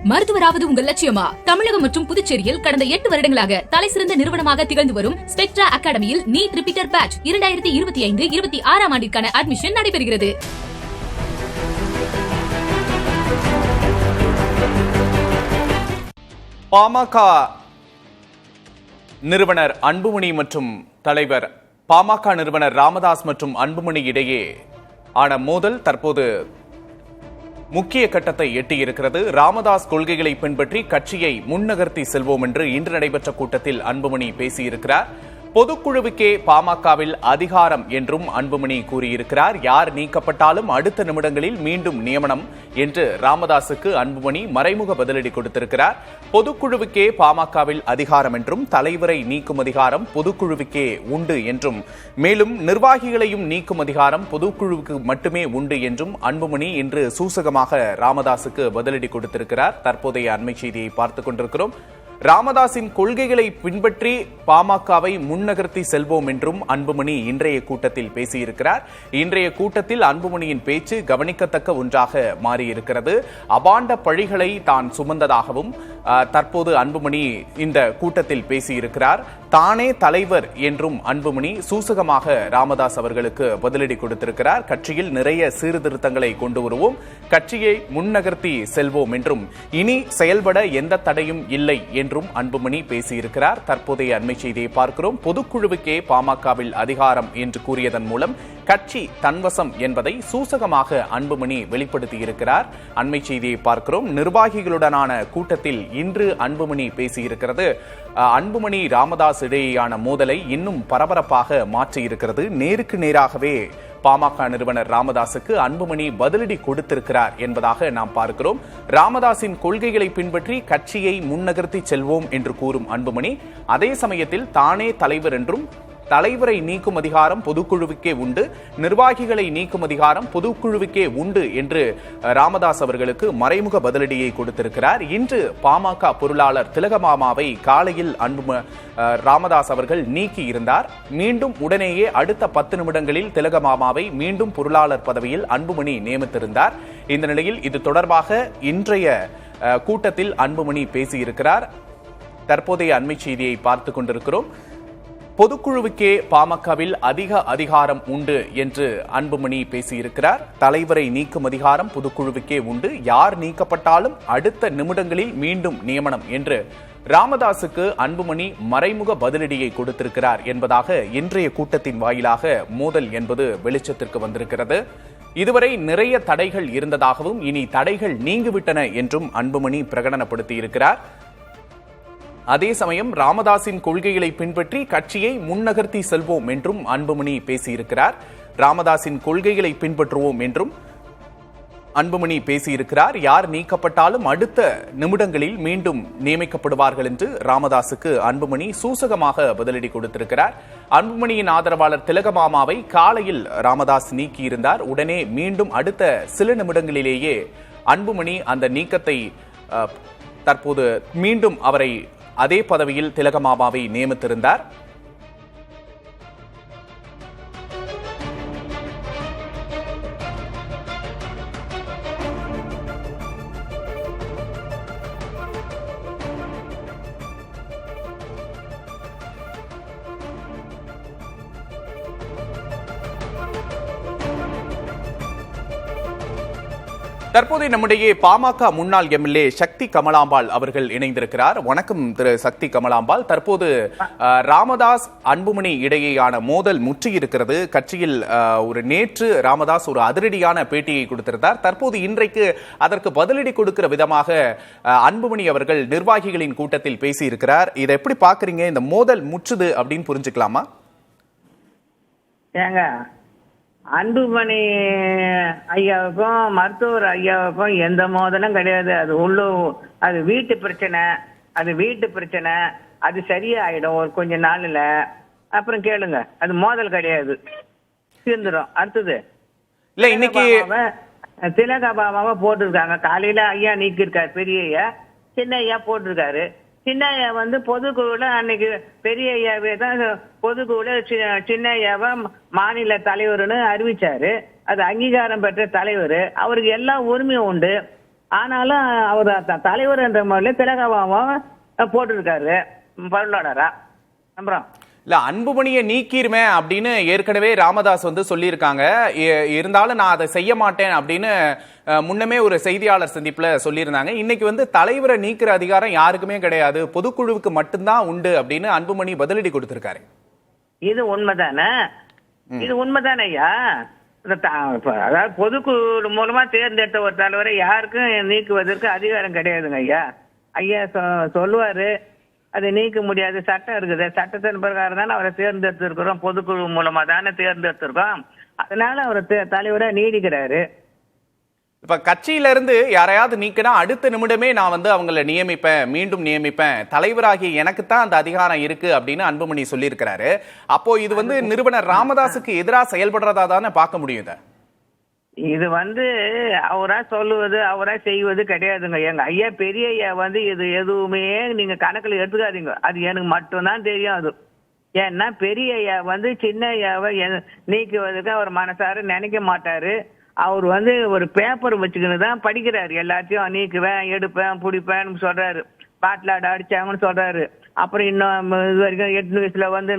மருத்துவராவது உங்கள் லட்சியமா? தமிழகம் மற்றும் புதுச்சேரியில் கடந்த 8 வருடங்களாக தலைசிறந்த நிறுவனமாக திகழ்ந்து வரும் ஸ்பெக்ட்ரா அகாடமியில் நீட் ரிப்பீட்டர் பேட்ச் 2025-26 ஆண்டிற்கான அட்மிஷன் நடைபெறுகிறது. பாமக நிறுவனர் அன்புமணி மற்றும் தலைவர் பாமக நிறுவனர் ராமதாஸ் மற்றும் அன்புமணி இடையே ஆன மோதல் தற்போது முக்கிய கட்டத்தை எட்டியிருக்கிறது. ராமதாஸ் கொள்கைகளை பின்பற்றி கட்சியை முன்னகர்த்தி செல்வோம் என்று இன்று நடைபெற்ற கூட்டத்தில் அன்புமணி பேசியிருக்கிறார். பொதுக்குழுவுக்கே பாமகவில் அதிகாரம் என்றும் அன்புமணி கூறியிருக்கிறார். யார் நீக்கப்பட்டாலும் அடுத்த நிமிடங்களில் மீண்டும் நியமனம் என்று ராமதாசுக்கு அன்புமணி மறைமுக பதிலடி கொடுத்திருக்கிறார். பொதுக்குழுவுக்கே பாமகவில் அதிகாரம் என்றும் தலைவரை நீக்கும் அதிகாரம் பொதுக்குழுவுக்கே உண்டு என்றும் மேலும் நிர்வாகிகளையும் நீக்கும் அதிகாரம் பொதுக்குழுவுக்கு மட்டுமே உண்டு என்றும் அன்புமணி இன்று சூசகமாக ராமதாசுக்கு பதிலடி கொடுத்திருக்கிறார். தற்போதைய அண்மை செய்தியை பார்த்துக் கொண்டிருக்கிறோம். ராமதாசின் கொள்கைகளை பின்பற்றி பாமகவை முன்னகர்த்தி செல்வோம் என்றும் அன்புமணி இன்றைய கூட்டத்தில் பேசியிருக்கிறார். இன்றைய கூட்டத்தில் அன்புமணியின் பேச்சு கவனிக்கத்தக்க ஒன்றாக மாறியிருக்கிறது. அபாண்ட பழிகளை தான் சுமந்ததாகவும் தற்போது அன்புமணி இந்த கூட்டத்தில் பேசியிருக்கிறார். தானே தலைவர் என்றும் அன்புமணி சூசகமாக ராமதாஸ் அவர்களுக்கு பதிலடி கொடுத்திருக்கிறார். கட்சியில் நிறைய சீர்திருத்தங்களை கொண்டு வருவோம், கட்சியை முன்னகர்த்தி செல்வோம் என்றும் இனி செயல்பட எந்த தடையும் இல்லை என்றும் அன்புமணி பேசியிருக்கிறார். தற்போதைய அண்மை செய்தியை பார்க்கிறோம். பொதுக்குழுவுக்கே பாமகவில் அதிகாரம் என்று கூறியதன் மூலம் கட்சி தன்வசம் என்பதை சூசகமாக அன்புமணி வெளிப்படுத்தியிருக்கிறார். அண்மை செய்தியை பார்க்கிறோம். நிர்வாகிகளுடனான கூட்டத்தில் இன்று அன்புமணி பேசியிருக்கிறது. அன்புமணி ராமதாஸ் இடையேயான மோதலை இன்னும் பரபரப்பாக மாற்றியிருக்கிறது. நேருக்கு நேராகவே பாமக நிறுவனர் ராமதாசுக்கு அன்புமணி பதிலடி கொடுத்திருக்கிறார் என்பதாக நாம் பார்க்கிறோம். ராமதாசின் கொள்கைகளை பின்பற்றி கட்சியை முன்னகர்த்தி செல்வோம் என்று கூறும் அன்புமணி அதே சமயத்தில் தானே தலைவர் என்றும் தலைவரை நீக்கும் அதிகாரம் பொதுக்குழுவுக்கே உண்டு, நிர்வாகிகளை நீக்கும் அதிகாரம் பொதுக்குழுவுக்கே உண்டு என்று ராமதாஸ் அவர்களுக்கு மறைமுக பதிலடியை கொடுத்திருக்கிறார். இன்று பாமக பொருளாளர் திலகமாமாவை காலையில் ராமதாஸ் அவர்கள் நீக்கி இருந்தார். மீண்டும் உடனேயே அடுத்த 10 நிமிடங்களில் திலகமாமாவை மீண்டும் பொருளாளர் பதவியில் அன்புமணி நியமித்திருந்தார். இந்த நிலையில் இது தொடர்பாக இன்றைய கூட்டத்தில் அன்புமணி பேசியிருக்கிறார். தற்போதைய அண்மை செய்தியை பார்த்துக் கொண்டிருக்கிறோம். பொதுக்குழுவுக்கே பாமகவில் அதிக அதிகாரம் உண்டு என்று அன்புமணி பேசியிருக்கிறார். தலைவரை நீக்கும் அதிகாரம் பொதுக்குழுவுக்கே உண்டு, யார் நீக்கப்பட்டாலும் அடுத்த நிமிடங்களில் மீண்டும் நியமனம் என்று ராமதாசுக்கு அன்புமணி மறைமுக பதிலடியை கொடுத்திருக்கிறார் என்பதாக இன்றைய கூட்டத்தின் வாயிலாக மோதல் என்பது வெளிச்சத்திற்கு வந்திருக்கிறது. இதுவரை நிறைய தடைகள் இருந்ததாகவும் இனி தடைகள் நீங்கிவிட்டன என்றும் அன்புமணி பிரகடனப்படுத்தியிருக்கிறார். அதே சமயம் ராமதாசின் கொள்கைகளை பின்பற்றி கட்சியை முன்னகர்த்தி செல்வோம் என்றும் அன்புமணி பேசியிருக்கிறார். ராமதாசின் கொள்கைகளை பின்பற்றுவோம் என்றும் அன்புமணி பேசியிருக்கிறார். யார் நீக்கப்பட்டாலும் அடுத்த நிமிடங்களில் மீண்டும் நியமிக்கப்படுவார்கள் என்று ராமதாசுக்கு அன்புமணி சூசகமாக பதிலடி கொடுத்திருக்கிறார். அன்புமணியின் ஆதரவாளர் திலகமாமாவை காலையில் ராமதாஸ் நீக்கியிருந்தார். உடனே மீண்டும் அடுத்த சில நிமிடங்களிலேயே அன்புமணி அந்த நீக்கத்தை தற்போது மீண்டும் அவரை அதே பதவியில் திலகமாமாவை நியமித்திருந்தார். தற்போது நம்முடைய பாமக முன்னாள் எம்எல்ஏ சக்தி கமலாம்பாள் அவர்கள் இணைந்திருக்கிறார். வணக்கம் திரு சக்தி கமலாம்பாள். தற்போது ராமதாஸ் அன்புமணி இடையேயான மோதல் முற்றியிருக்கிறது. கட்சியில் ஒரு நேற்று ராமதாஸ் ஒரு அதிரடியான பேட்டியை கொடுத்திருந்தார். தற்போது இன்றைக்கு அதற்கு பதிலடி கொடுக்கிற விதமாக அன்புமணி அவர்கள் நிர்வாகிகளின் கூட்டத்தில் பேசியிருக்கிறார். இதை எப்படி பாக்குறீங்க? இந்த மோதல் முற்றுது அப்படின்னு புரிஞ்சுக்கலாமா? அன்புமணி ஐயாவுக்கும் மருத்துவர் ஐயாவுக்கும் எந்த மோதலும் கிடையாது. அது வீட்டு பிரச்சனை, அது சரியாயிடும் ஒரு கொஞ்ச நாள்ல. அப்புறம் கேளுங்க, அது மோதல் கிடையாது, தீர்ந்துடும். அடுத்தது இல்ல, இன்னைக்கு திலகபாபாவை போட்டிருக்காங்க. காலையில ஐயா நீக்கிருக்காரு, பெரிய ஐயா. சின்ன ஐயா போட்டிருக்காரு. சின்ன ஐயா பொதுக்குழுல அன்னைக்கு பெரிய ஐயாவே தான் பொதுக்குழுல சின்ன ஐயாவை மாநில தலைவர்னு அறிவிச்சாரு. அது அங்கீகாரம் பெற்ற தலைவர். அவருக்கு எல்லா உரிமையும் உண்டு. ஆனாலும் அவர் தலைவர் என்ற முறையில் திலகபாமா போட்டிருக்காரு பொருளாளரா. அப்புறம் இல்ல அன்புமணியை நீக்கிருமே அப்படின்னு ஏற்கனவே ராமதாஸ் வந்து சொல்லியிருக்காங்க. இருந்தாலும் நான் அதை செய்ய மாட்டேன் அப்படின்னு முன்னமே ஒரு செய்தியாளர் சந்திப்புல சொல்லியிருந்தாங்க. இன்னைக்கு வந்து தலைவரை நீக்கிற அதிகாரம் யாருக்குமே கிடையாது, பொதுக்குழுவுக்கு மட்டும்தான் உண்டு அப்படின்னு அன்புமணி பதிலடி கொடுத்திருக்காரு. இது உண்மைதானே? இது உண்மைதானே ஐயா? அதாவது பொதுக்குழு மூலமா தேர்ந்தெடுத்த ஒரு தலைவரை யாருக்கும் நீக்குவதற்கு அதிகாரம் கிடையாதுங்க ஐயா. ஐயா சொல்லுவாரு அதை நீக்க முடியாது, சட்டம் இருக்குது, சட்டத்தின் பிரகாரம் தானே அவரை தேர்ந்தெடுத்திருக்கிறோம், பொதுக்குழு மூலமா தானே தேர்ந்தெடுத்திருக்கோம். அதனால அவர் தலைவரா நீடிக்கிறாரு. இப்ப கட்சியில இருந்து யாரையாவது நீக்கினா அடுத்த நிமிடமே நான் வந்து அவங்களை நியமிப்பேன், மீண்டும் நியமிப்பேன், தலைவராகிய எனக்கு தான் அந்த அதிகாரம் இருக்கு அப்படின்னு அன்புமணி சொல்லியிருக்கிறாரு. அப்போ இது வந்து நிறுவனர் ராமதாஸுக்கு எதிராக செயல்படுறதா தானே பார்க்க முடியுது. இது வந்து அவரா சொல்லுவது அவரா செய்வது கிடையாதுங்க. எங்க ஐயா பெரிய ஐயா வந்து இது எதுவுமே நீங்க கணக்குல எடுத்துக்காதீங்க, அது எனக்கு மட்டும்தான் தெரியும். அது ஏன்னா பெரிய ஐயா வந்து சின்ன ஐயாவை நீக்குவதற்கு அவர் மனசார நினைக்க மாட்டாரு. அவர் வந்து ஒரு பேப்பர் வச்சுக்கின்னு தான் படிக்கிறாரு. எல்லாத்தையும் நீக்குவேன், எடுப்பேன், பிடிப்பேன்னு சொல்றாரு. பாட்டிலாட அடிச்சாங்கன்னு சொல்றாரு. அப்புறம் இன்னும் இது வரைக்கும் 8 வயசுல வந்து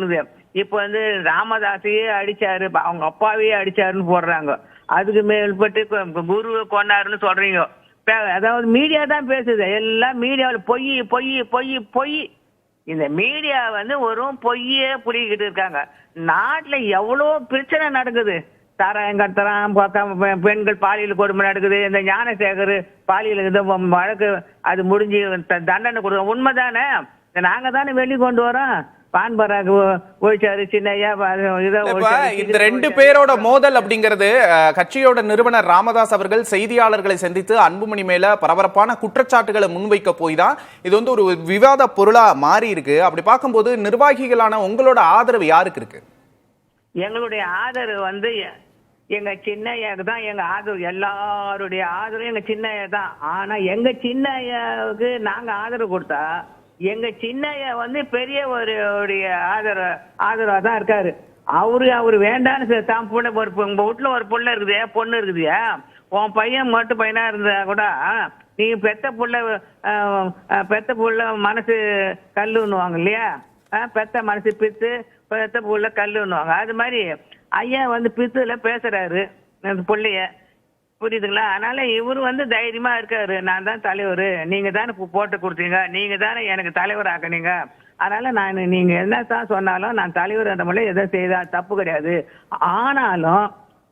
இப்ப வந்து ராமதாஸையே அடிச்சாரு, அவங்க அப்பாவையே அடிச்சாருன்னு போடுறாங்க. அதுக்கு மேல்பட்டு குருவை கொண்டாருன்னு சொல்றீங்க. அதாவது மீடியா தான் பேசுது, எல்லாம் மீடியாவில் பொய் பொய் பொய் பொய். இந்த மீடியா வந்து ஒரு பொய்யே புரிகிட்டு இருக்காங்க. நாட்டுல எவ்வளவு பிரச்சனை நடக்குது. சாராயம் கடத்துறான், பெண்கள் பாலியல் கொடுமை நடக்குது, இந்த ஞானசேகர் பாலியல் வழக்கு அது முடிஞ்சு தண்டனை கொடுக்க உண்மைதானே? நாங்க தானே வெளியே கொண்டு வரோம். பான்பராக ஒழிச்சாரு சின்னையா. இந்த 2 பேரோட மோதல் அப்படிங்கிறது கட்சியோட நிறுவனர் ராமதாஸ் அவர்கள் செய்தியாளர்களை சந்தித்து அன்புமணி மேல பரபரப்பான குற்றச்சாட்டுகளை முன்வைக்க போய் தான் இது வந்து ஒரு விவாத பொருளா மாறி இருக்கு. அப்படி பார்க்கும்போது நிர்வாகிகளான உங்களோட ஆதரவு யாருக்கு இருக்கு? எங்களுடைய ஆதரவு வந்து எங்க சின்னையாவுக்கு தான். எங்க ஆதரவு எல்லாருடைய ஆதரவு எங்க சின்னையா தான். ஆனா எங்க சின்னையாவுக்கு நாங்க ஆதரவு கொடுத்தா எங்க சின்னையா வந்து பெரிய ஒரு ஆதரவா தான் இருக்காரு. அவரு வேண்டான்னு தான் புள்ள உங்க வீட்டுல ஒரு புள்ள இருக்குது, பொண்ணு இருக்குதுயா, உன் பையன் மட்டும் பையனா இருந்தா கூட நீ பெத்த புள்ள மனசு கல்லுன்னுவாங்க இல்லையா? பெத்த மனசு பித்து, பெத்த புள்ள கல்லுன்னுவாங்க. அது மாதிரி ஐயா வந்து பித்துல பேசுறாரு பிள்ளைய, புரியுதுங்களா? அதனால இவரு வந்து தைரியமா இருக்காரு. நான் தான் தலைவர், நீங்க தானே போட்டு கொடுத்தீங்க, நீங்க தானே எனக்கு தலைவர் ஆக்குனீங்க, அதனால நீங்க என்ன தான் சொன்னாலும் நான் தலைவர் என்ற முறையில் எதை செய்தா தப்பு கிடையாது. ஆனாலும்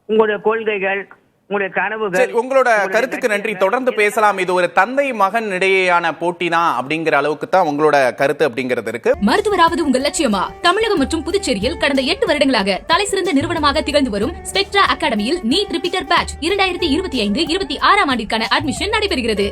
உங்களுடைய கொள்கைகள், உங்களுடைய கனவுகள். உங்களோட கருத்துக்கு நன்றி. தொடர்ந்து பேசலாம். இது ஒரு தந்தை மகன் இடையேயான போட்டி தான் அப்படிங்கிற அளவுக்கு தான் உங்களோட கருத்து அப்படிங்கிறது இருக்கு. மருத்துவராவது உங்கள் லட்சியமா? தமிழகம் மற்றும் புதுச்சேரியில் கடந்த 8 வருடங்களாக தலைசிறந்த நிறுவனமாக திகழ்ந்து வரும் ஸ்பெக்ட்ரா அகாடமியில் நீட் ரிப்பீட்டர் பேட்ச் 2025-26 ஆண்டிற்கான அட்மிஷன் நடைபெறுகிறது.